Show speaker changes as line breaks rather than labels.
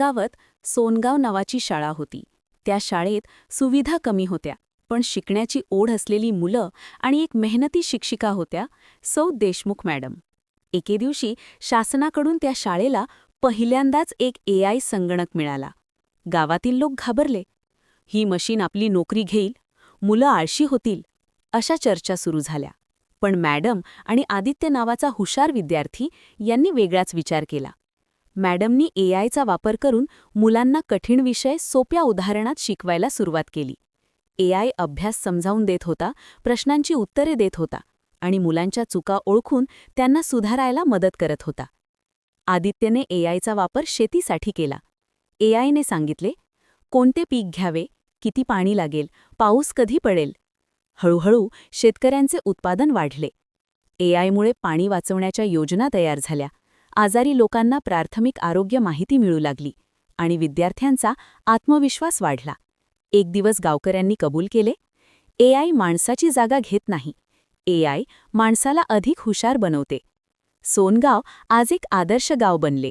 गावात सोनगाव नावाची शाळा होती. त्या शाळेत सुविधा कमी होत्या, पण शिकण्याची ओढ असलेली मुलं आणि एक मेहनती शिक्षिका होत्या, सौ देशमुख मॅडम. एके दिवशी शासनाकडून त्या शाळेला पहिल्यांदाच एक AI संगणक मिळाला. गावातील लोक घाबरले. ही मशीन आपली नोकरी घेईल, मुलं आळशी होतील, अशा चर्चा सुरू झाल्या. पण मॅडम आणि आदित्य नावाचा हुशार विद्यार्थी यांनी वेगळाच विचार केला. मॅडमनी AIचा वापर करून मुलांना कठीण विषय सोप्या उदाहरणात शिकवायला सुरुवात केली. AI अभ्यास समजावून देत होता, प्रश्नांची उत्तरे देत होता आणि मुलांच्या चुका ओळखून त्यांना सुधारायला मदत करत होता. आदित्यने AIचा वापर शेतीसाठी केला. AIने सांगितले, कोणते पीक घ्यावे, किती पाणी लागेल, पाऊस कधी पडेल. हळूहळू शेतकऱ्यांचे उत्पादन वाढले. AIमुळे पाणी वाचवण्याच्या योजना तयार झाल्या, आजारी लोकांना प्राथमिक आरोग्य माहिती मिळू लागली आणि विद्यार्थ्यांचा आत्मविश्वास वाढला. एक दिवस गावकऱ्यांनी कबूल केले, AI माणसाची जागा घेत नाही, AI माणसाला अधिक हुशार बनवते. सोनगाव आज एक आदर्श गाव बनले.